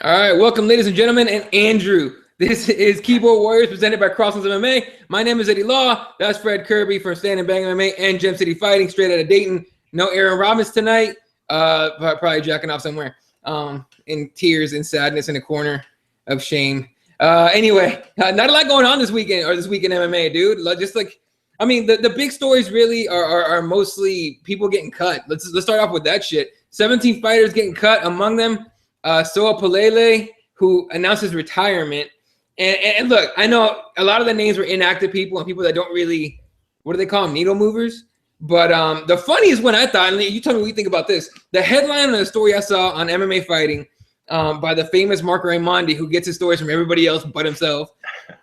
All right, welcome, ladies and gentlemen, and Andrew. This is Keyboard Warriors presented by CrossBonesMMA. My name is Eddie Law. That's Fred Kirby from Stand and Bang MMA and Gem City Fighting, straight out of Dayton. No Aaron Robbins tonight. Probably jacking off somewhere. In tears and sadness in a corner of shame. Anyway, not a lot going on this weekend or this week in MMA, dude. The big stories really are mostly people getting cut. Let's start off with that shit. 17 fighters getting cut, among them Soa Palele, who announced his retirement. And look, I know a lot of the names were inactive people and people that don't really, what do they call them, needle movers? But the funniest one I thought, and you tell me what you think about this, the headline of the story I saw on MMA Fighting by the famous Marco Raimondi, who gets his stories from everybody else but himself.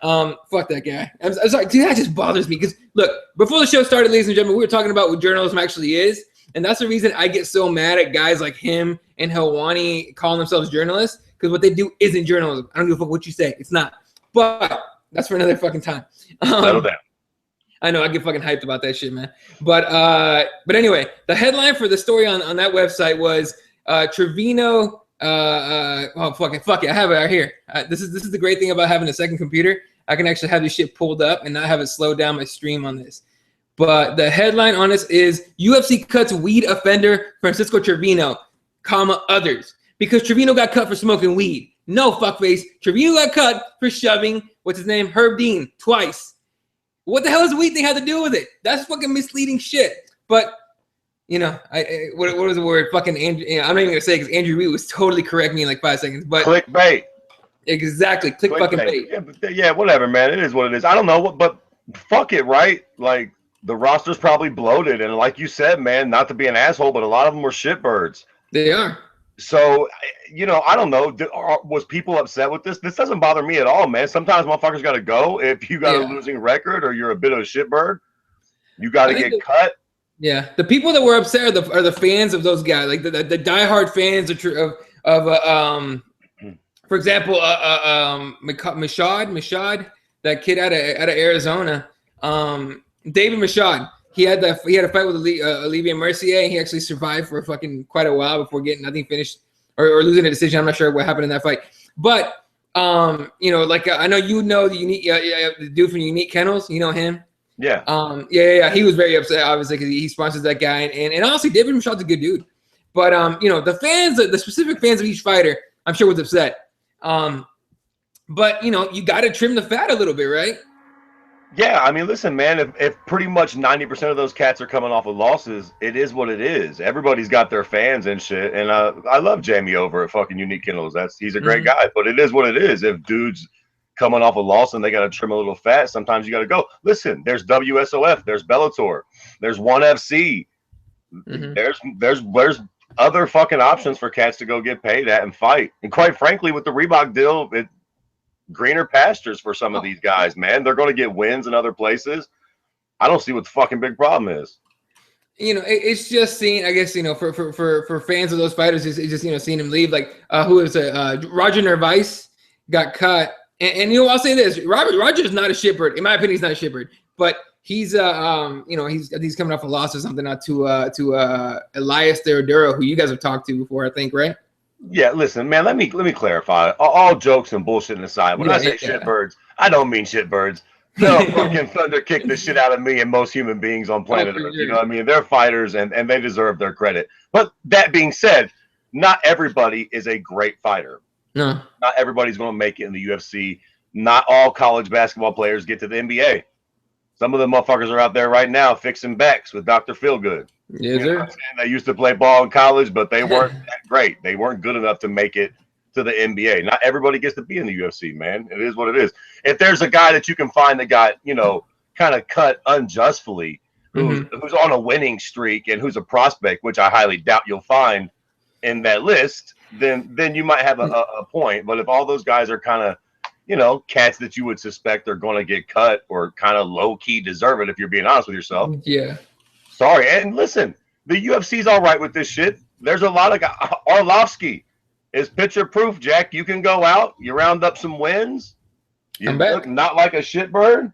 Fuck that guy. I'm sorry, dude, that just bothers me. Because, look, before the show started, ladies and gentlemen, we were talking about what journalism actually is. And that's the reason I get so mad at guys like him and Helwani calling themselves journalists, because what they do isn't journalism. I don't give a fuck what you say. It's not. But that's for another fucking time. Settle down. I know, I get fucking hyped about that shit, man. But anyway, the headline for the story on that website was Trevino. Fuck it. I have it right here. This is the great thing about having a second computer. I can actually have this shit pulled up and not have it slow down my stream on this. But the headline on this is UFC cuts weed offender Francisco Trevino, others. Because Trevino got cut for smoking weed. No, fuckface. Trevino got cut for shoving, what's his name, Herb Dean, twice. What the hell does the weed thing have to do with it? That's fucking misleading shit. But, you know, what was the word? Fucking Andrew. You know, I'm not even going to say it because Andrew Reed was totally correct me in like 5 seconds. But clickbait. Exactly. Click fucking bait. Yeah, whatever, man. It is what it is. I don't know, but fuck it, right? Like, the roster's probably bloated. And like you said, man, not to be an asshole, but a lot of them were shitbirds. They are. So, you know, I don't know. Was people upset with this? This doesn't bother me at all, man. Sometimes motherfuckers got to go. If you got a losing record or you're a bit of a shitbird, you got to get cut. Yeah, the people that were upset are the fans of those guys, like the diehard fans of for example, Mashad, that kid out of Arizona, David Mashad. He had a fight with Olivier Mercier, and he actually survived for fucking quite a while before getting nothing finished or losing a decision. I'm not sure what happened in that fight, but you know, like I know you know the unique the dude from Unique Kennels. You know him. Yeah. Yeah. He was very upset, obviously, because he sponsors that guy, and honestly, David Mashad's a good dude. But you know, the fans, the specific fans of each fighter, I'm sure was upset. But you know, you got to trim the fat a little bit, right? Yeah, I mean, listen, man, if pretty much 90% of those cats are coming off of losses, it is what it is. Everybody's got their fans and shit. And I love Jamie over at fucking Unique Kennels. He's a great guy, but it is what it is. If dudes coming off a loss and they got to trim a little fat, sometimes you got to go. Listen, there's WSOF, there's Bellator, there's ONE FC. There's other fucking options for cats to go get paid at and fight. And quite frankly, with the Reebok deal, greener pastures for some of these guys, man. They're going to get wins in other places. I don't see what the fucking big problem is. You know, it's just seeing, I guess, you know, for fans of those fighters, it's just, you know, seeing him leave. Like, who is it? Roger Nervais got cut. And you know, I'll say this. Roger's not a shitbird. In my opinion, he's not a shitbird. But he's, you know, he's coming off a loss or something to Elias Theodoro, who you guys have talked to before, I think, right? Yeah, listen, man, let me clarify. All jokes and bullshitting aside, when I say shitbirds, I don't mean shitbirds. They'll fucking thunder kick the shit out of me and most human beings on planet Earth. You know what I mean? They're fighters and they deserve their credit. But that being said, not everybody is a great fighter. No. Not everybody's going to make it in the UFC. Not all college basketball players get to the NBA. Some of the motherfuckers are out there right now fixing backs with Dr. Feelgood. Yes, sir. They used to play ball in college, but they weren't that great. They weren't good enough to make it to the NBA. Not everybody gets to be in the UFC, man. It is what it is. If there's a guy that you can find that got, you know, kind of cut unjustly, who's on a winning streak and who's a prospect, which I highly doubt you'll find in that list, then you might have a point. But if all those guys are kind of, you know, cats that you would suspect are going to get cut or kind of low-key deserve it, if you're being honest with yourself. Yeah. Sorry. And listen, the UFC's all right with this shit. There's a lot of guys. Arlovsky is picture proof, Jack. You can go out, you round up some wins. You look not like a shitbird.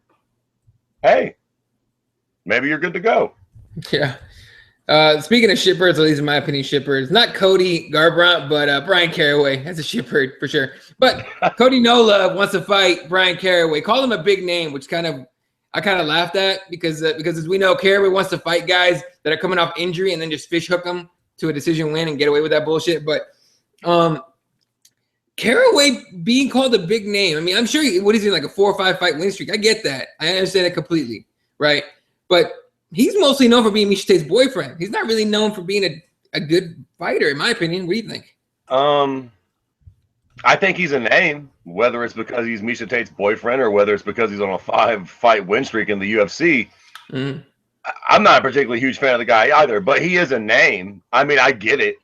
Hey, maybe you're good to go. Yeah. Speaking of shitbirds, at least in my opinion, shitbirds. Not Cody Garbrandt, but Brian Caraway. That's a shitbird for sure. But Cody No Love wants to fight Brian Caraway. Call him a big name, which I kind of laughed at because as we know, Caraway wants to fight guys that are coming off injury and then just fish hook them to a decision win and get away with that bullshit. But Caraway being called a big name. I mean, I'm sure what is he, like a 4 or 5 fight win streak? I get that. I understand it completely, right? But he's mostly known for being Miesha Tate's boyfriend. He's not really known for being a good fighter, in my opinion. What do you think? I think he's a name, whether it's because he's Miesha Tate's boyfriend or whether it's because he's on a 5-fight win streak in the UFC. Mm-hmm. I'm not a particularly huge fan of the guy either, but he is a name. I mean, I get it.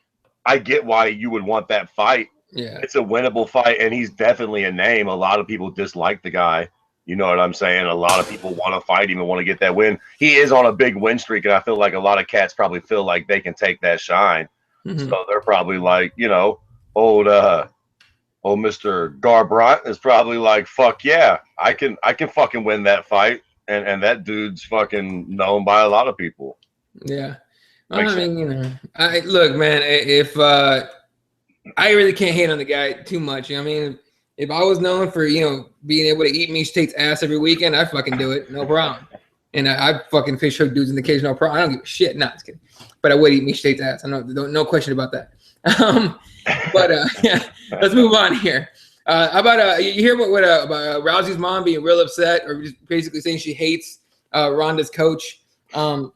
I get why you would want that fight. Yeah, it's a winnable fight, and he's definitely a name. A lot of people dislike the guy. You know what I'm saying? A lot of people want to fight him and want to get that win. He is on a big win streak, and I feel like a lot of cats probably feel like they can take that shine. Mm-hmm. So they're probably like, you know, old Mr. Garbrandt is probably like, fuck yeah, I can fucking win that fight. And that dude's fucking known by a lot of people. Yeah. I mean, you know, look, man, if I really can't hate on the guy too much. You know what I mean? If I was known for, you know, being able to eat Miesha Tate's ass every weekend, I'd fucking do it. No problem. And I fucking fish hook dudes in the cage, no problem. I don't give a shit. Nah, just kidding. But I would eat Miesha Tate's ass. I know, no question about that. Yeah, let's move on here. How about you hear about Rousey's mom being real upset or just basically saying she hates Ronda's coach? If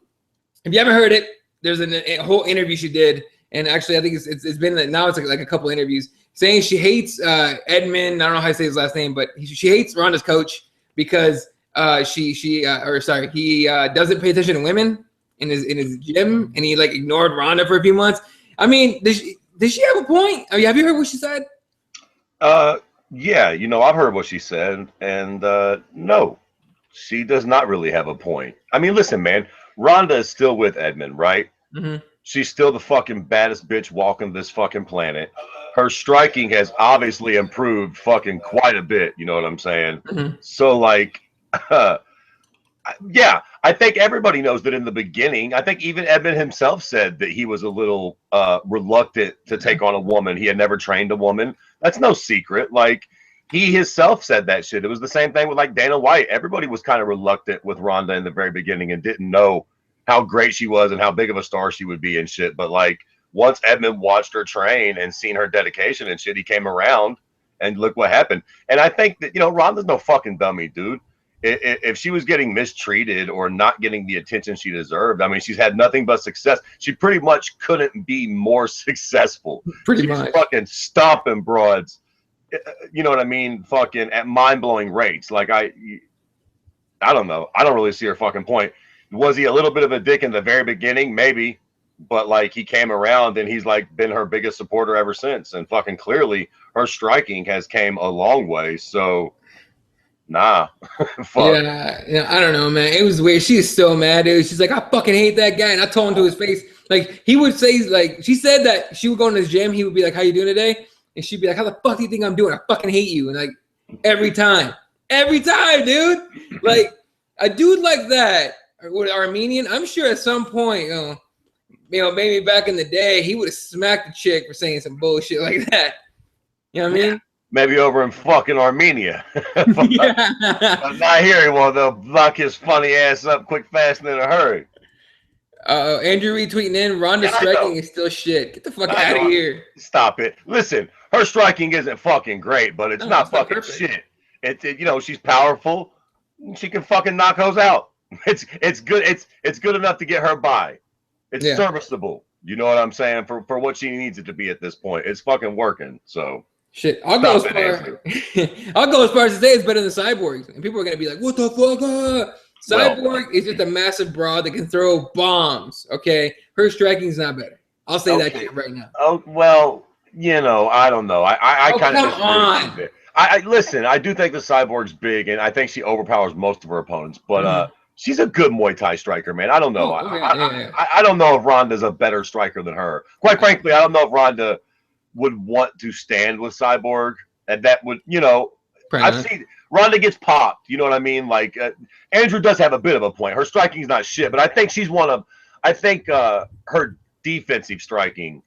you haven't heard it, there's a whole interview she did, and actually I think it's been now it's like a couple interviews saying she hates Edmund. I don't know how to say his last name, but she hates Ronda's coach because he doesn't pay attention to women in his gym, and he like ignored Ronda for a few months. I mean, does she have a point? I mean, have you heard what she said? Yeah, you know, I've heard what she said, and no, she does not really have a point. I mean, listen, man, Ronda is still with Edmund, right? Mm-hmm. She's still the fucking baddest bitch walking this fucking planet. Her striking has obviously improved fucking quite a bit, you know what I'm saying? Mm-hmm. So, like, yeah, I think everybody knows that in the beginning, I think even Edmund himself said that he was a little reluctant to take on a woman. He had never trained a woman. That's no secret. Like, he himself said that shit. It was the same thing with, like, Dana White. Everybody was kind of reluctant with Ronda in the very beginning and didn't know how great she was and how big of a star she would be and shit. But, like, once Edmund watched her train and seen her dedication and shit, he came around, and look what happened. And I think that, you know, Ronda's no fucking dummy, dude. If she was getting mistreated or not getting the attention she deserved, I mean, she's had nothing but success. She pretty much couldn't be more successful. She's fucking stomping broads. You know what I mean? Fucking at mind-blowing rates. Like, I don't know. I don't really see her fucking point. Was he a little bit of a dick in the very beginning? Maybe. But, like, he came around and he's, like, been her biggest supporter ever since. And fucking clearly her striking has came a long way. So, nah. Fuck. Yeah, I don't know, man. It was weird. She is so mad, dude. She's like, I fucking hate that guy. And I told him to his face. Like, he would say, like, she said that she would go in his gym. He would be like, how you doing today? And she'd be like, how the fuck do you think I'm doing? I fucking hate you. And, like, every time, dude. Like, a dude like that with Armenian, I'm sure at some point, you know, maybe back in the day, he would have smacked the chick for saying some bullshit like that. You know what I mean? Maybe over in fucking Armenia. Yeah. But not here anymore. They'll block his funny ass up quick, fast, and in a hurry. Andrew retweeting in, Ronda's striking is still shit. Get the fuck out of here. Stop it. Listen, her striking isn't fucking great, but it's not fucking shit. You know, she's powerful. She can fucking knock hoes out. It's good. It's good enough to get her by. It's serviceable. You know what I'm saying? For what she needs it to be at this point. It's fucking working. So shit. I'll go as far as to say it's better than Cyborg. And people are gonna be like, what the fuck? Cyborg is just a massive broad that can throw bombs. Okay. Her striking is not better. I'll say that shit right now. Oh well, you know, I don't know. I kind of come on. I listen, I do think the Cyborg's big and I think she overpowers most of her opponents, but she's a good Muay Thai striker, man. I don't know. I don't know if Ronda's a better striker than her. Quite frankly, I don't know if Ronda would want to stand with Cyborg, and that would, you know, I've seen Ronda gets popped. You know what I mean? Like Andrew does have a bit of a point. Her striking's not shit, but I think she's one of I think her defensive striking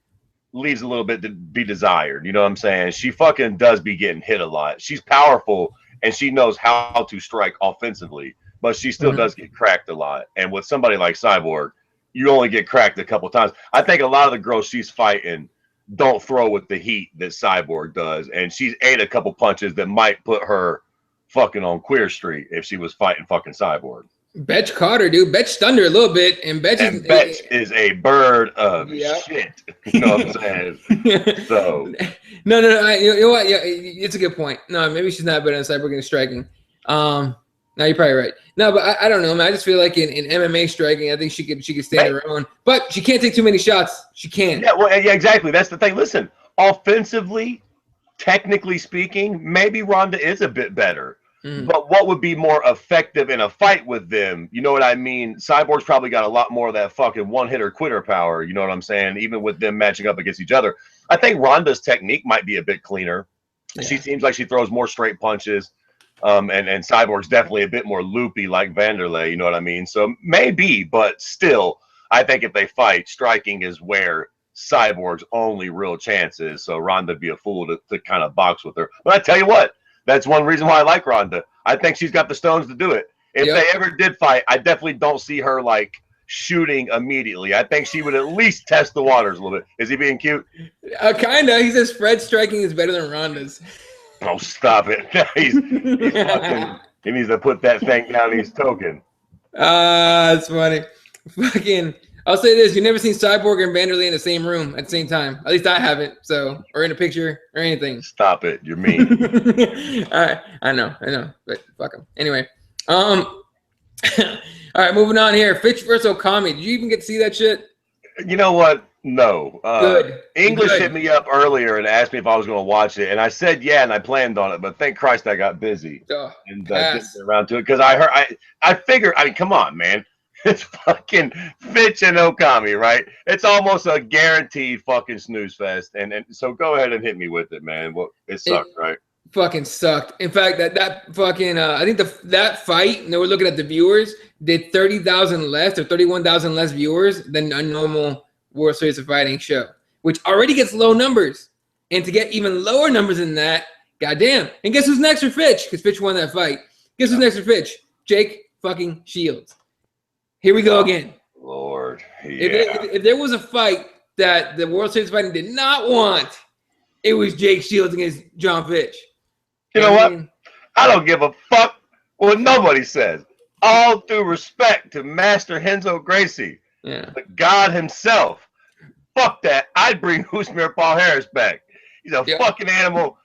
leaves a little bit to be desired. You know what I'm saying? She fucking does be getting hit a lot. She's powerful and she knows how to strike offensively, but she still does get cracked a lot. And with somebody like Cyborg, you only get cracked a couple times. I think a lot of the girls she's fighting don't throw with the heat that Cyborg does, and she's ate a couple punches that might put her fucking on Queer Street if she was fighting fucking Cyborg. Betch caught her, dude. Betch stunned her a little bit, and Betch is a bird of shit. You know what I'm saying? So no. You know what? Yeah, it's a good point. No, maybe she's not better than Cyborg in striking. No, you're probably right. No, but I don't know, man. I just feel like in MMA striking, I think she could stand her own, but she can't take too many shots. She can't. Yeah, well, yeah, exactly. That's the thing. Listen, offensively, technically speaking, maybe Ronda is a bit better. But what would be more effective in a fight with them? You know what I mean? Cyborg's probably got a lot more of that fucking one-hitter quitter power. You know what I'm saying? Even with them matching up against each other. I think Ronda's technique might be a bit cleaner. Yeah. She seems like she throws more straight punches. And Cyborg's definitely a bit more loopy like Vanderlei. You know what I mean? So maybe, but still, I think if they fight, striking is where Cyborg's only real chance is. So Ronda would be a fool to kind of box with her. But I tell you what. That's one reason why I like Ronda. I think she's got the stones to do it. If they ever did fight, I definitely don't see her like shooting immediately. I think she would at least test the waters a little bit. Is he being cute? Kinda. He says Fred's striking is better than Ronda's. Oh, stop it! he's fucking. He needs to put that thing down. He's token. That's funny. Fucking. I'll say this: you've never seen Cyborg and Vanderlei in the same room at the same time. At least I haven't. So, or in a picture or anything. Stop it! You're mean. All right, I know, but fuck them. Anyway, all right, moving on here. Fitch versus Okami. Did you even get to see that shit? You know what? No. Good. English hit me up earlier and asked me if I was going to watch it, and I said yeah, and I planned on it, but thank Christ I got busy and didn't get around to it because I heard I figured. I mean, come on, man. It's fucking Fitch and Okami, right? It's almost a guaranteed fucking snooze fest. And so go ahead and hit me with it, man. Well, it sucked, right? Fucking sucked. In fact, that fucking I think that fight, and they were looking at the viewers, did 30,000 less or 31,000 less viewers than a normal World Series of Fighting show, which already gets low numbers. And to get even lower numbers than that, goddamn. And guess who's next for Fitch? Because Fitch won that fight. Guess who's next for Fitch? Jake fucking Shields. Here we go again. Lord. Yeah. If there was a fight that the World Series of Fighting did not want, it was Jake Shields against John Fitch. You know what? I don't give a fuck what nobody says. All due respect to Master Renzo Gracie, the God himself. Fuck that. I'd bring Usman Paul Harris back. He's a fucking animal.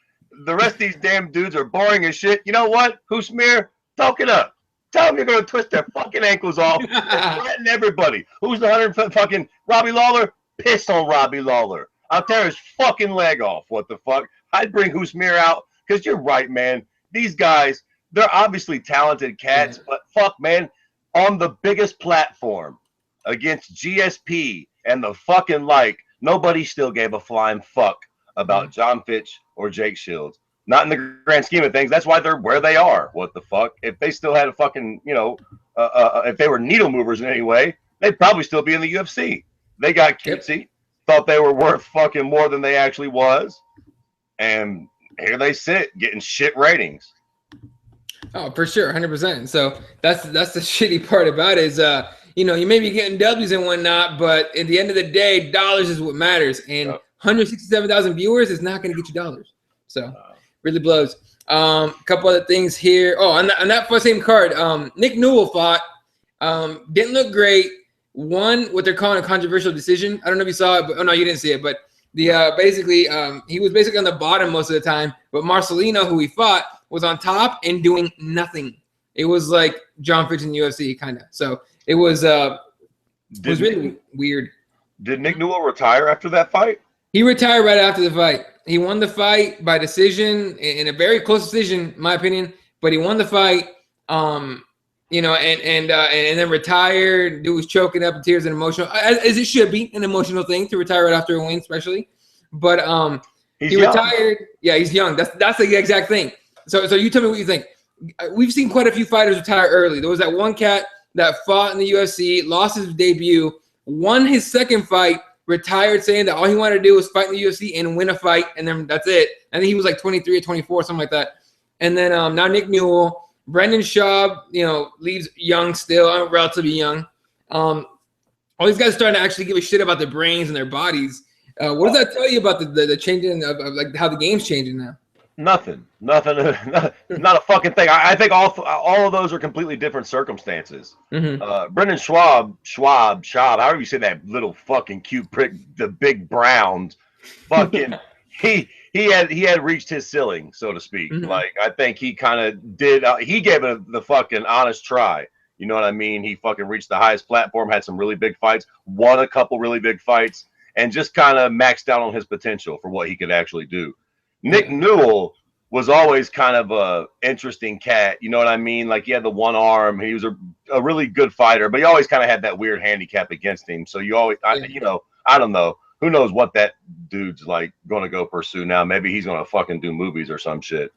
The rest of these damn dudes are boring as shit. You know what? Usman, talk it up. Tell them you're going to twist their fucking ankles off. Threaten everybody. Who's the 100 fucking Robbie Lawler? Piss on Robbie Lawler. I'll tear his fucking leg off. What the fuck? I'd bring Usman out because you're right, man. These guys, they're obviously talented cats, but fuck, man, on the biggest platform against GSP and the fucking like, nobody still gave a flying fuck about John Fitch or Jake Shields. Not in the grand scheme of things. That's why they're where they are. What the fuck? If they still had a fucking, if they were needle movers in any way, they'd probably still be in the UFC. They got cutesy, thought they were worth fucking more than they actually was, and here they sit getting shit ratings. Oh, for sure, 100%. So that's the shitty part about it is, you may be getting W's and whatnot, but at the end of the day, dollars is what matters, and 167,000 viewers is not going to get you dollars. So. Really blows. Couple other things here. Oh, on that same card, Nick Newell fought. Didn't look great. Won what they're calling a controversial decision. I don't know if you saw it, but no, you didn't see it. But the basically, he was basically on the bottom most of the time. But Marcelino, who he fought, was on top and doing nothing. It was like John Fitch in the UFC, kind of. So it was really weird. Did Nick Newell retire after that fight? He retired right after the fight. He won the fight by decision, in a very close decision, in my opinion. But he won the fight, and then retired. Dude was choking up in tears and emotional, as it should be, an emotional thing to retire right after a win, especially. But he retired. Yeah, he's young. That's the exact thing. So you tell me what you think. We've seen quite a few fighters retire early. There was that one cat that fought in the UFC, lost his debut, won his second fight, retired, saying that all he wanted to do was fight in the UFC and win a fight, and then that's it. And then he was like 23 or 24, something like that. And then now Nick Newell, Brendan Schaub, leaves young still, relatively young. All these guys are starting to actually give a shit about their brains and their bodies. What does that tell you about the changing of like how the game's changing now? Nothing. Not a fucking thing. I think all of those are completely different circumstances. Brendan Schaub, however you say that little fucking cute prick, the big Browns, fucking he had reached his ceiling, so to speak. Like I think he kind of did. He gave it the fucking honest try. You know what I mean? He fucking reached the highest platform, had some really big fights, won a couple really big fights, and just kind of maxed out on his potential for what he could actually do. Nick Newell was always kind of a interesting cat. You know what I mean? Like he had the one arm. He was a really good fighter, but he always kind of had that weird handicap against him. So you always, I don't know. Who knows what that dude's like going to go pursue now? Maybe he's going to fucking do movies or some shit.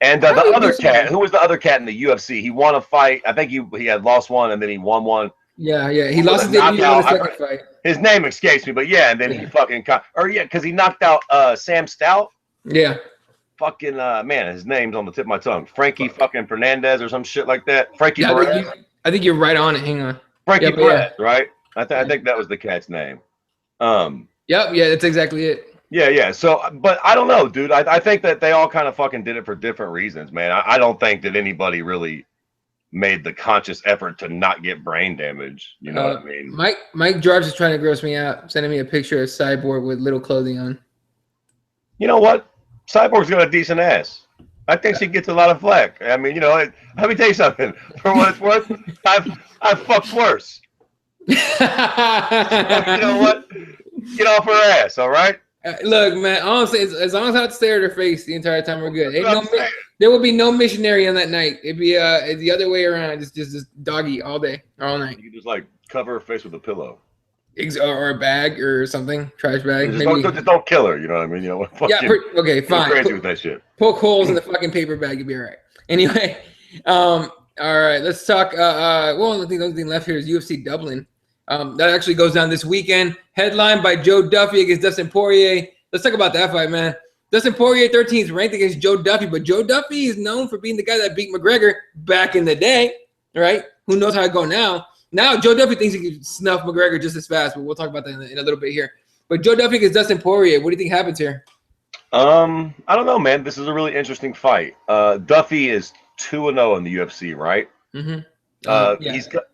And the other cat, who was the other cat in the UFC? He won a fight. I think he had lost one and then he won one. Yeah. He lost his debut in the second fight. His name escapes me, but yeah, and then he fucking because he knocked out Sam Stout. Yeah. Fucking man, his name's on the tip of my tongue. Frankie fucking Fernandez or some shit like that. Frankie Perez. I think you're right on it. Hang on. Frankie Perez, right? I think that was the cat's name. Yep, yeah, that's exactly it. Yeah. So, but I don't know, dude. I think that they all kind of fucking did it for different reasons, man. I don't think that anybody really made the conscious effort to not get brain damage. You know what I mean? Mike Jarvis is trying to gross me out, sending me a picture of Cyborg with little clothing on. You know what? Cyborg's got a decent ass. I think she gets a lot of flack. I mean, let me tell you something. For what it's worth, I've fucked worse. So, you know what? Get off her ass, all right? Look, man, honestly, as long as I don't stare at her face the entire time, we're good. There will be no missionary on that night. It'd be the other way around. Just doggy all day, all night. You can just like cover her face with a pillow. Or a bag or something, trash bag. Just don't kill her. You know what I mean? Okay, fine. Crazy with that shit. Poke holes in the fucking paper bag, you'll be all right. Anyway, all right, let's talk. Well, the only thing left here is UFC Dublin. That actually goes down this weekend. Headlined by Joe Duffy against Dustin Poirier. Let's talk about that fight, man. Dustin Poirier, 13th ranked against Joe Duffy, but Joe Duffy is known for being the guy that beat McGregor back in the day, right? Who knows how it go now? Now, Joe Duffy thinks he can snuff McGregor just as fast, but we'll talk about that in a little bit here. But Joe Duffy against Dustin Poirier, what do you think happens here? I don't know, man. This is a really interesting fight. Duffy is 2-0 in the UFC, right?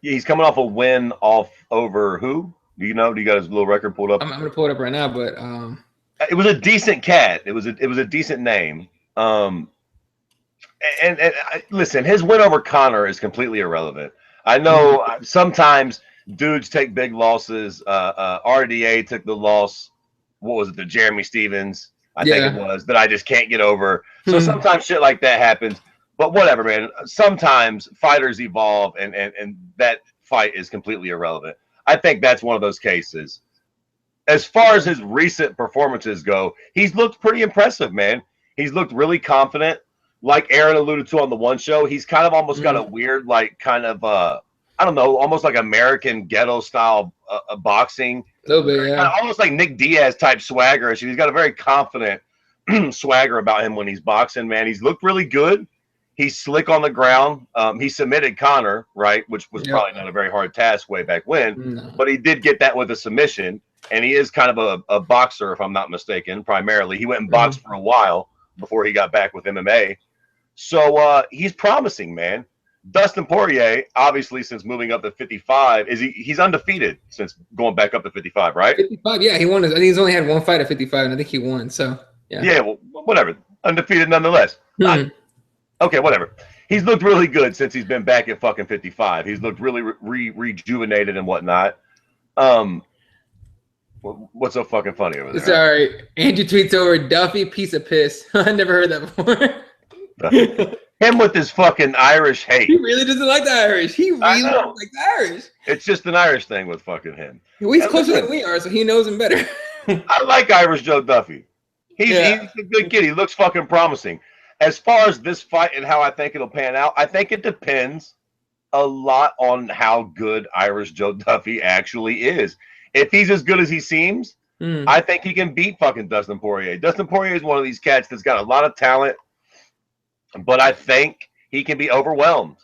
He's coming off a win over who? Do you know? Do you got his little record pulled up? I'm going to pull it up right now, but it was a decent cat. It was a decent name. And listen, his win over Conor is completely irrelevant. I know sometimes dudes take big losses. RDA took the loss. What was it? The Jeremy Stevens, I think it was, that I just can't get over. So sometimes shit like that happens. But whatever, man. Sometimes fighters evolve, and that fight is completely irrelevant. I think that's one of those cases. As far as his recent performances go, he's looked pretty impressive, man. He's looked really confident. Like Aaron alluded to on the one show, he's kind of almost got a weird, like, kind of, I don't know, almost like American ghetto style boxing. A little bit, yeah. Almost like Nick Diaz type swagger. He's got a very confident swagger about him when he's boxing, man. He's looked really good. He's slick on the ground. He submitted Conor, right, which was probably not a very hard task way back when, but he did get that with a submission, and he is kind of a boxer, if I'm not mistaken, primarily. He went and boxed for a while before he got back with MMA. So he's promising, man. Dustin Poirier, obviously, since moving up to 55, he's undefeated since going back up to 55, right? 55, yeah, he won. I think he's only had one fight at 55, and I think he won. So yeah, well, whatever, undefeated nonetheless. Okay, whatever. He's looked really good since he's been back at fucking 55. He's looked really rejuvenated and whatnot. What's so fucking funny over there? Sorry, Andrew tweets over Duffy, piece of piss. I never heard that before. Him with his fucking Irish hate. He really doesn't like the Irish. He really doesn't like the Irish. It's just an Irish thing with fucking him. Well, he's closer than we are, so he knows him better. I like Irish Joe Duffy. He's a good kid. He looks fucking promising. As far as this fight and how I think it'll pan out, I think it depends a lot on how good Irish Joe Duffy actually is. If he's as good as he seems, I think he can beat fucking Dustin Poirier. Dustin Poirier is one of these cats that's got a lot of talent, but I think he can be overwhelmed.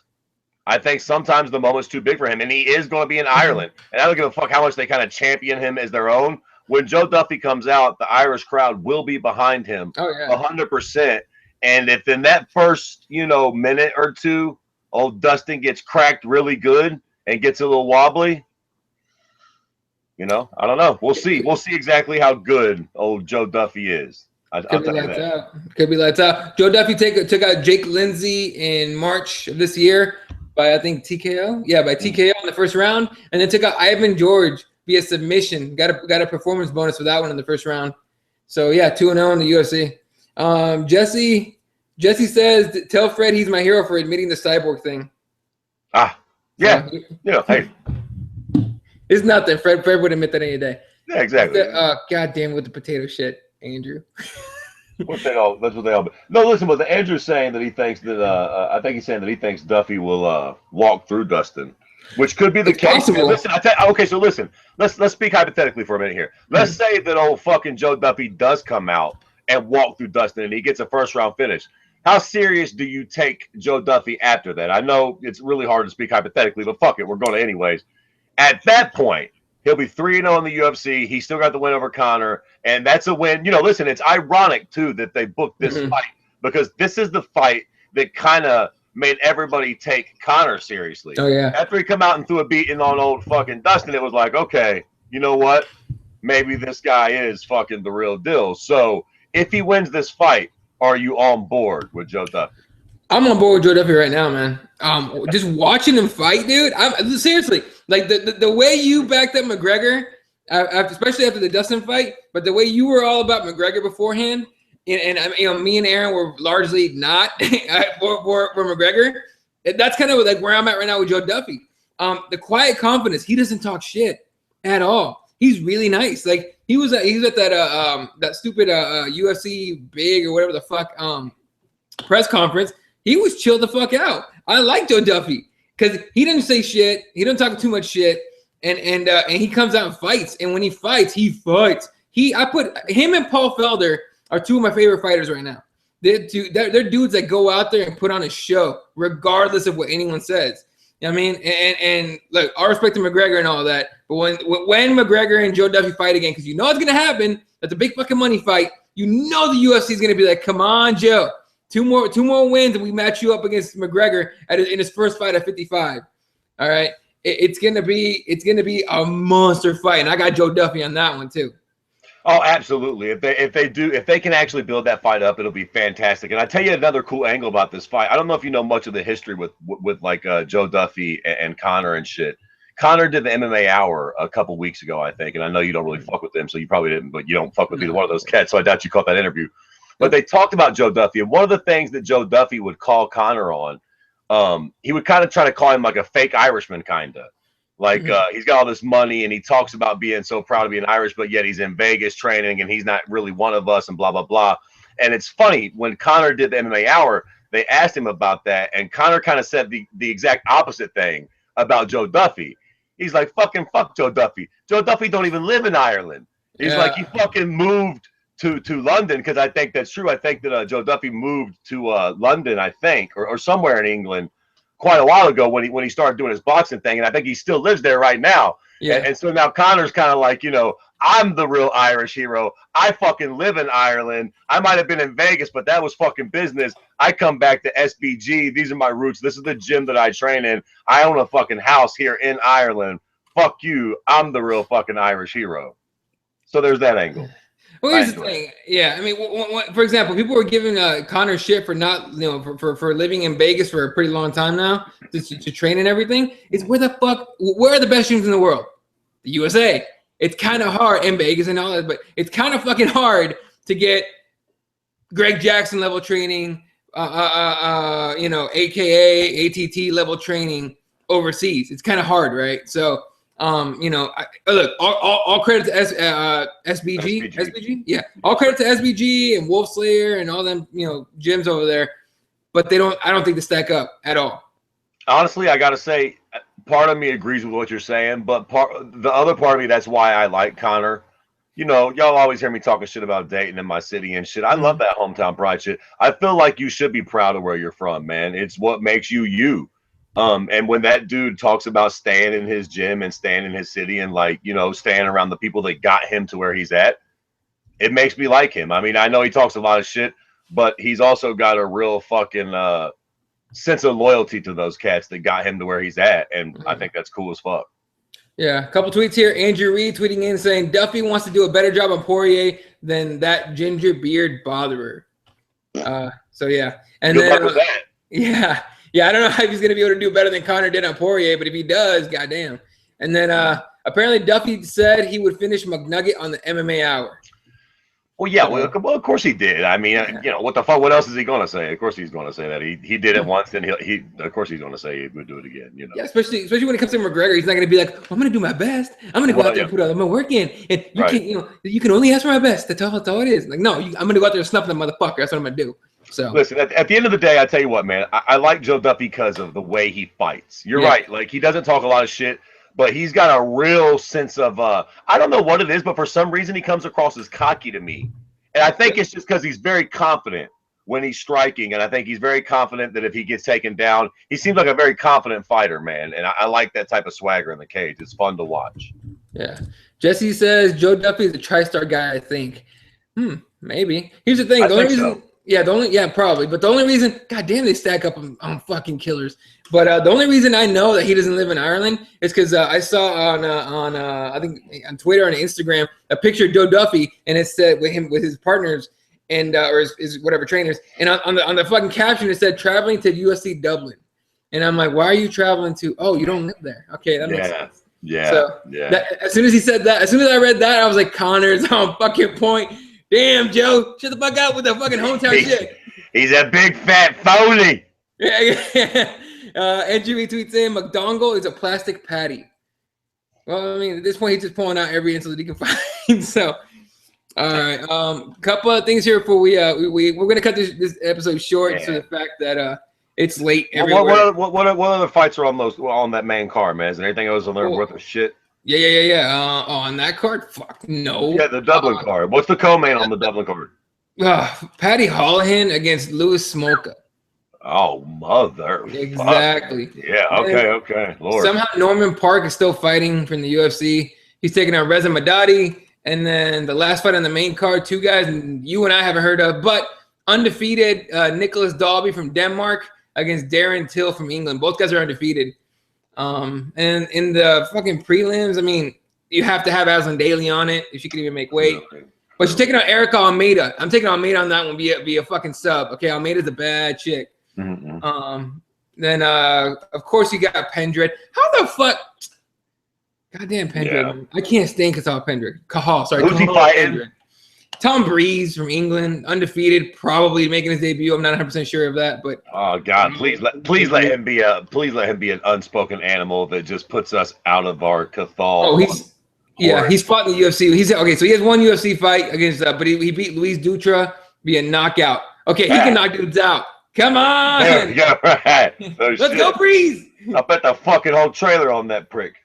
I think sometimes the moment's too big for him, and he is going to be in Ireland. And I don't give a fuck how much they kind of champion him as their own. When Joe Duffy comes out, the Irish crowd will be behind him 100%. And if in that first, minute or two, old Dustin gets cracked really good and gets a little wobbly, I don't know. We'll see. We'll see exactly how good old Joe Duffy is. Could be lights out. Joe Duffy took out Jake Lindsay in March of this year by, I think, TKO. Yeah, by TKO in the first round. And then took out Ivan George via submission. Got a performance bonus for that one in the first round. So, yeah, 2-0 in the UFC. Jesse says, tell Fred he's my hero for admitting the cyborg thing. Yeah. Hey. It's nothing. Fred would admit that any day. Yeah, exactly. Goddamn with the potato shit, Andrew. That's what they all. No, listen, but Andrew's saying that he thinks that I think he's saying that he thinks Duffy will walk through Dustin, which could be the case. Listen, listen. Let's speak hypothetically for a minute here. Let's say that old fucking Joe Duffy does come out and walk through Dustin, and he gets a first round finish. How serious do you take Joe Duffy after that? I know it's really hard to speak hypothetically, but fuck it, we're going to anyways. At that point, he'll be 3-0 in the UFC. He still got the win over Conor, and that's a win. Listen, it's ironic, too, that they booked this fight because this is the fight that kind of made everybody take Conor seriously. Oh, yeah. After he come out and threw a beating on old fucking Dustin, it was like, okay, you know what? Maybe this guy is fucking the real deal. So if he wins this fight, are you on board with Joe Duffy? I'm on board with Joe Duffy right now, man. Just watching him fight, dude. Seriously, like the way you backed up McGregor, especially after the Dustin fight, but the way you were all about McGregor beforehand, and me and Aaron were largely not for McGregor. That's kind of like where I'm at right now with Joe Duffy. The quiet confidence. He doesn't talk shit at all. He's really nice. Like he was at that stupid UFC big or whatever the fuck press conference. He was chilled the fuck out. I like Joe Duffy because he didn't say shit. He doesn't talk too much shit, and he comes out and fights. And when he fights, he fights. I put him and Paul Felder are two of my favorite fighters right now. They're dudes that go out there and put on a show, regardless of what anyone says. You know what I mean? And look, all respect to McGregor and all that, but when McGregor and Joe Duffy fight again, because it's gonna happen, that's a big fucking money fight. The UFC is gonna be like, come on, Joe. Two more wins, and we match you up against McGregor in his first fight at 55. All right, it's gonna be a monster fight, and I got Joe Duffy on that one too. Oh, absolutely. If they can actually build that fight up, it'll be fantastic. And I tell you another cool angle about this fight. I don't know if you know much of the history with like Joe Duffy and Conor and shit. Conor did the MMA Hour a couple weeks ago, I think, and I know you don't really fuck with them, so you probably didn't. But you don't fuck with either one of those cats, so I doubt you caught that interview. But they talked about Joe Duffy, and one of the things that Joe Duffy would call Conor on, he would kind of try to call him like a fake Irishman, kind of. Like he's got all this money, and he talks about being so proud to be an Irish, but yet he's in Vegas training, and he's not really one of us, and blah, blah, blah. And it's funny, when Conor did the MMA Hour, they asked him about that, and Conor kind of said the exact opposite thing about Joe Duffy. He's like, fuck Joe Duffy. Joe Duffy don't even live in Ireland. He's like, he fucking moved to London, because I think that's true. I think that Joe Duffy moved to London, I think, or somewhere in England quite a while ago when he started doing his boxing thing, and I think he still lives there right now. Yeah. And so now Conor's kind of like, I'm the real Irish hero. I fucking live in Ireland. I might have been in Vegas, but that was fucking business. I come back to SBG. These are my roots. This is the gym that I train in. I own a fucking house here in Ireland. Fuck you. I'm the real fucking Irish hero. So there's that angle. Well, here's the thing. Yeah, I mean, for example, people were giving Conor shit for not, for living in Vegas for a pretty long time now to train and everything. It's where are the best gyms in the world? The USA. It's kind of hard in Vegas and all that, but it's kind of fucking hard to get Greg Jackson level training, AKA ATT level training overseas. It's kind of hard, right? So. Look, all credit to SBG. Yeah, all credit to SBG and Wolf Slayer and all them, gyms over there. But I don't think they stack up at all. Honestly, I gotta say, part of me agrees with what you're saying, but the other part of me, that's why I like Connor. You know, y'all always hear me talking shit about Dayton and my city and shit. I love that hometown pride shit. I feel like you should be proud of where you're from, man. It's what makes you you. And when that dude talks about staying in his gym and staying in his city and, like, you know, staying around the people that got him to where he's at, it makes me like him. I mean, I know he talks a lot of shit, but he's also got a real fucking sense of loyalty to those cats that got him to where he's at, and I think that's cool as fuck. Yeah, a couple tweets here. Andrew Reed tweeting in saying Duffy wants to do a better job on Poirier than that ginger beard botherer. So yeah, and Good then luck with that. yeah, I don't know if he's gonna be able to do better than Connor did on Poirier, but if he does, goddamn. And then apparently Duffy said he would finish McNugget on the MMA Hour. Well, yeah, well, of course he did. I mean, you know, what the fuck? What else is he gonna say? Of course he's gonna say that he did it once, and he of course he's gonna say he would do it again. You know, yeah, especially when it comes to McGregor, he's not gonna be like, I'm gonna do my best. I'm gonna go out there and put all my work in, and you can't, you know, you can only ask for my best. That's all it is. Like, no, I'm gonna go out there and snuff that motherfucker. That's what I'm gonna do. So listen, at the end of the day, I tell you what, man, I like Joe Duffy because of the way he fights. You're right. Like, he doesn't talk a lot of shit, but he's got a real sense of I don't know what it is, but for some reason he comes across as cocky to me. And I think it's just because he's very confident when he's striking. And I think he's very confident that if he gets taken down, he seems like a very confident fighter, man. And I like that type of swagger in the cage. It's fun to watch. Yeah. Jesse says Joe Duffy is a TriStar guy, I think. Maybe. Here's the thing. The only reason, probably. But the only reason, goddamn, they stack up on fucking killers. But the only reason I know that he doesn't live in Ireland is because I saw on I think on Twitter and Instagram a picture of Joe Duffy, and it said with his partners and or his whatever trainers, and on the fucking caption it said traveling to UFC Dublin, and I'm like, why are you traveling to? Oh, you don't live there. Okay, that makes sense. Yeah. So as soon as he said that, as soon as I read that, I was like, Connor's on fucking point. Damn, Joe, shut the fuck out with the fucking hometown shit. He's a big fat phony. Yeah. Andrew tweets in, McDongle is a plastic patty. Well, I mean, at this point, he's just pulling out every insult that he can find. So, all right. Couple of things here before we're gonna cut this episode short to the fact that it's late everywhere. What other fights are on that main card, man? Is there anything else on there worth of shit? Yeah. On that card, fuck no. Yeah, the Dublin card. What's the co-main on the Dublin card? Patty Holohan against Louis Smolka. Oh, mother. Exactly. Fuck. Yeah, okay. Lord. Somehow Norman Park is still fighting from the UFC. He's taking out Reza Madadi. And then the last fight on the main card, two guys you and I haven't heard of, but undefeated Nicholas Dalby from Denmark against Darren Till from England. Both guys are undefeated. And in the fucking prelims, I mean, you have to have Aslan Daly on it if you can even make weight. Okay. But you're taking out Erica Almeida. I'm taking Almeida on that one via fucking sub. Okay, Almeida's a bad chick. Then of course you got Pendred. How the fuck? Goddamn Pendred. Yeah. I can't stand Cathal Pendred. Who's he fighting? Pendred. Tom Breeze from England, undefeated, probably making his debut. I'm not 100% sure of that, but oh god, please let him be an unspoken animal that just puts us out of our Cathal. Oh, he's fought in the UFC. So he has one UFC fight against but he beat Luis Dutra via knockout. Okay, he can knock dudes out. Come on. Yeah, right. Let's go, Breeze. I bet the fucking whole trailer on that prick.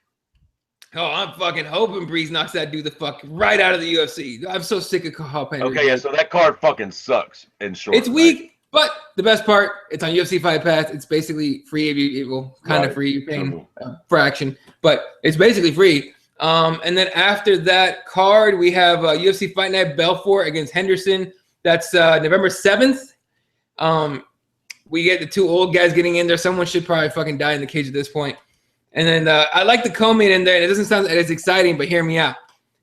Oh, I'm fucking hoping Breeze knocks that dude the fuck right out of the UFC. I'm so sick of Cathal Pendred. Okay, yeah, so that card fucking sucks, in short. It's weak, but the best part, it's on UFC Fight Pass. It's basically free. Kind of free. You're paying fraction, but it's basically free. And then after that card, we have UFC Fight Night Belfort against Henderson. That's November 7th. We get the two old guys getting in there. Someone should probably fucking die in the cage at this point. And then I like the co-main in there. And it doesn't sound as exciting, but hear me out.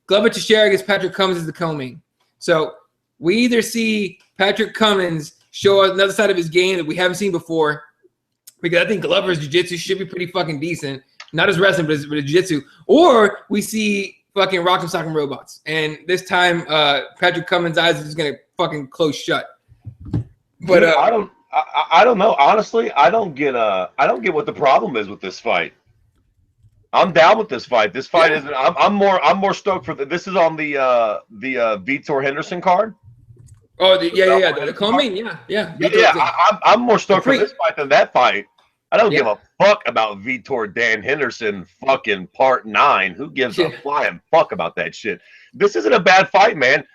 Glover Teixeira against Patrick Cummins is the co-main. So we either see Patrick Cummins show another side of his game that we haven't seen before, because I think Glover's jiu-jitsu should be pretty fucking decent. Not as wrestling, but as jiu-jitsu. Or we see fucking Rock'em Sock'em Robots. And this time, Patrick Cummins' eyes is going to fucking close shut. But I don't know. Honestly, I don't get what the problem is with this fight. I'm down with this fight. This fight isn't. I'm more stoked for this is on the Vitor Henderson card. Oh, the co-main, yeah. I'm more stoked for this fight than that fight. I don't give a fuck about Vitor Dan Henderson fucking part 9. Who gives a flying fuck about that shit? This isn't a bad fight, man.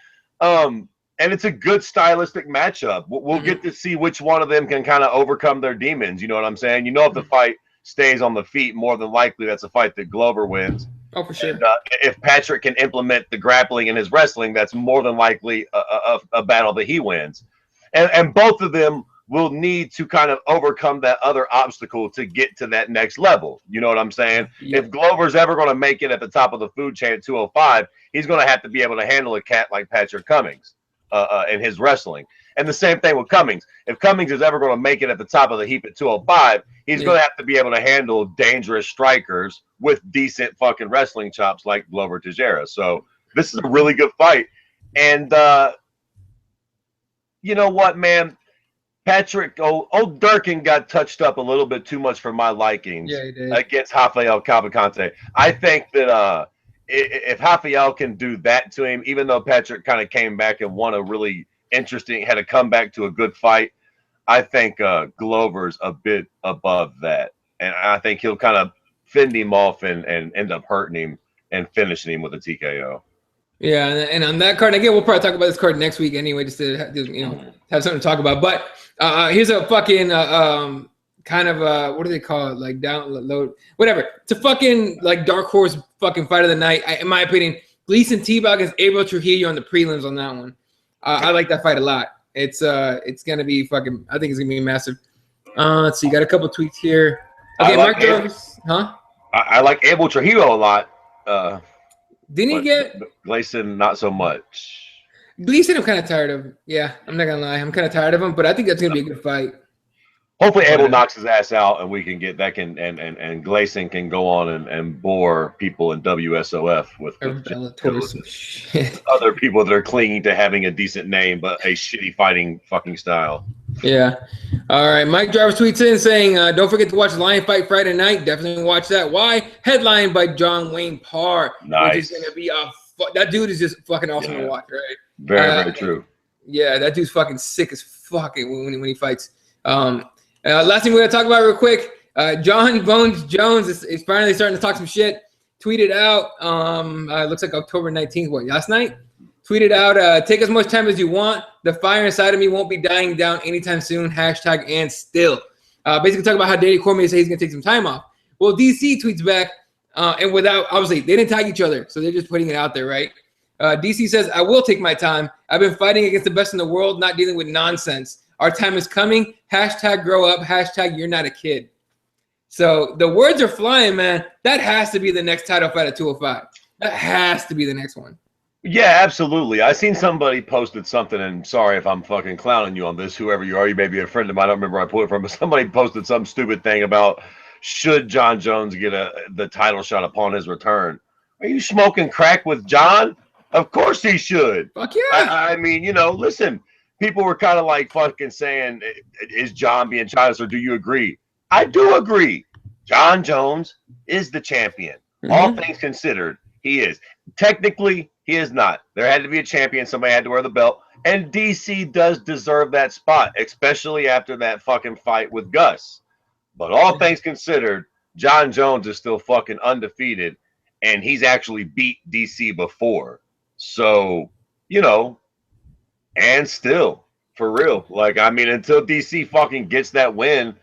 And it's a good stylistic matchup. We'll get to see which one of them can kind of overcome their demons. You know what I'm saying? You know, if the fight stays on the feet, more than likely that's a fight that Glover wins. Oh, for sure. And, if Patrick can implement the grappling in his wrestling, that's more than likely a battle that he wins. And both of them will need to kind of overcome that other obstacle to get to that next level. You know what I'm saying? Yeah. If Glover's ever going to make it at the top of the food chain at 205, he's going to have to be able to handle a cat like Patrick Cummings in his wrestling. And the same thing with Cummings. If Cummings is ever going to make it at the top of the heap at 205, he's going to have to be able to handle dangerous strikers with decent fucking wrestling chops like Glover Teixeira. So this is a really good fight. And you know what, man? Patrick, old Durkin got touched up a little bit too much for my likings against Rafael Cavalcante. I think that if Rafael can do that to him, even though Patrick kind of came back and won a really interesting, had a comeback to a good fight, I think Glover's a bit above that. And I think he'll kind of fend him off and end up hurting him and finishing him with a TKO. Yeah, and on that card, again, we'll probably talk about this card next week anyway, just to have something to talk about. But here's a fucking kind of what do they call it? Like download, whatever. It's a fucking like dark horse fucking fight of the night, in my opinion. Gleason Tebow against Abel Trujillo on the prelims on that one. I like that fight a lot. It's gonna be fucking. I think it's gonna be massive. Let's see, got a couple tweets here. Okay, Mark Davis, huh? I like Abel Trujillo a lot. Didn't he get Gleason? Not so much. Gleason, I'm kind of tired of. Yeah, I'm not gonna lie, I'm kind of tired of him. But I think that's gonna be a good fight. Hopefully, Abel knocks his ass out, and we can get that. And Gleason can go on and bore people in WSOF with other people that are clinging to having a decent name but a shitty fighting fucking style. Yeah. All right. Mike Jarvis tweets in saying, "Don't forget to watch Lion Fight Friday night. Definitely watch that. Why? Headlined by John Wayne Parr. Nice. Which is gonna be that dude is just fucking awesome to watch, right? Very true. Yeah, that dude's fucking sick as fucking when he fights. Last thing we're gonna talk about real quick. John Bones Jones is finally starting to talk some shit. Tweeted out, looks like October 19th, last night? Tweeted out, take as much time as you want. The fire inside of me won't be dying down anytime soon. Hashtag and still. Basically talking about how Danny Cormier said he's gonna take some time off. Well, DC tweets back, and without, obviously, they didn't tag each other, so they're just putting it out there, right? DC says, I will take my time. I've been fighting against the best in the world, not dealing with nonsense. Our time is coming. Hashtag grow up. Hashtag you're not a kid. So the words are flying, man. That has to be the next title fight at 205. That has to be the next one. Yeah, absolutely. I seen somebody posted something, and sorry if I'm fucking clowning you on this, whoever you are, you may be a friend of mine. I don't remember where I pulled it from, but somebody posted some stupid thing about should John Jones get the title shot upon his return. Are you smoking crack with John? Of course he should. Fuck yeah. I mean, listen. People were kind of like fucking saying, is John being childish, or do you agree? I do agree. John Jones is the champion. Mm-hmm. All things considered, he is. Technically, he is not. There had to be a champion. Somebody had to wear the belt. And DC does deserve that spot, especially after that fucking fight with Gus. But all things considered, John Jones is still fucking undefeated, and he's actually beat DC before. So, and still, for real. Like, I mean, until DC fucking gets that win,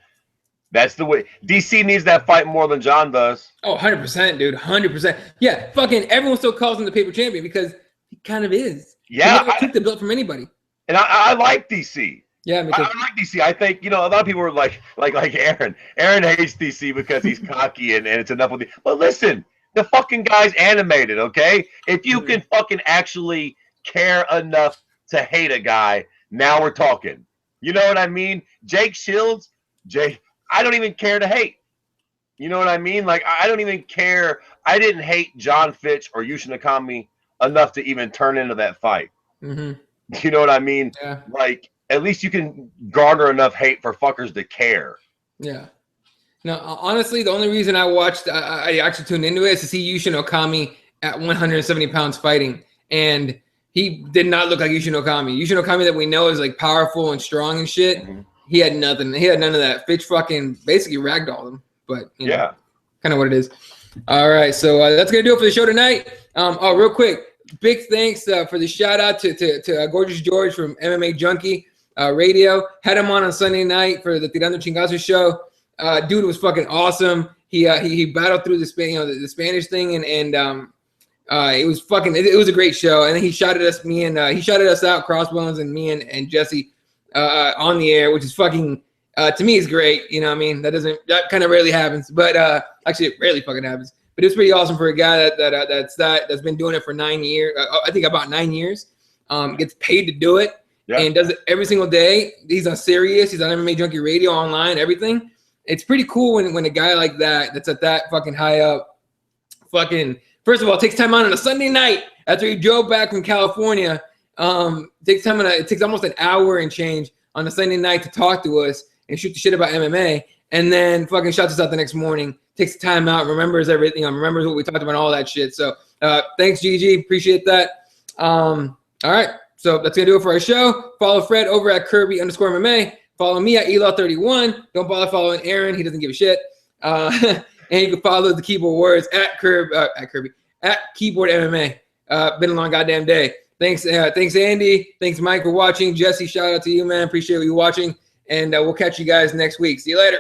that's the way. DC needs that fight more than John does. Oh, 100%, dude. 100%. Yeah, fucking everyone still calls him the paper champion because he kind of is. Yeah. He never took the belt from anybody. And I like DC. Yeah, I like DC. I think, a lot of people are like Aaron. Aaron hates DC because he's cocky and it's enough with it. But listen, the fucking guy's animated, okay? If you can fucking actually care enough to hate a guy, now we're talking. You know what I mean? Jake Shields, I don't even care to hate. You know what I mean? Like, I don't even care. I didn't hate John Fitch or Yushin Nakami enough to even turn into that fight. Mm-hmm. You know what I mean? Yeah. Like, at least you can garner enough hate for fuckers to care. Yeah. No, honestly, the only reason I actually tuned into it is to see Yushin Okami at 170 pounds fighting. And he did not look like Yushin Okami. Yushin Okami that we know is like powerful and strong and shit. Mm-hmm. He had nothing. He had none of that. Fitch fucking basically ragdolled him. but you know, kind of what it is. All right, so that's gonna do it for the show tonight. Oh, real quick, big thanks for the shout out to Gorgeous George from MMA Junkie Radio. Had him on Sunday night for the Tirando Chingazos show. Dude was fucking awesome. He battled through the Spanish thing, and it was it was a great show. And then he shouted us out, Crossbones and me and Jesse on the air, which is fucking to me is great. You know what I mean? That kind of rarely happens, but actually it rarely fucking happens. But it's pretty awesome for a guy that's been doing it for 9 years. I think about 9 years. Gets paid to do it and does it every single day. He's on Sirius. He's on MMA Junkie Radio, online, everything. It's pretty cool when a guy like that's at that fucking high up, first of all, takes time out on a Sunday night after he drove back from California. It takes almost an hour and change on a Sunday night to talk to us and shoot the shit about MMA, and then fucking shouts us out the next morning. Takes time out, remembers everything, remembers what we talked about, all that shit. So thanks, Gigi, appreciate that. All right, so that's gonna do it for our show. Follow Fred over at Kirby_MMA. Follow me at Elaw31. Don't bother following Aaron. He doesn't give a shit. And you can follow the Keyboard Warriors at Keyboard MMA. Been a long goddamn day. Thanks, Andy. Thanks, Mike, for watching. Jesse, shout out to you, man. Appreciate you watching. And we'll catch you guys next week. See you later.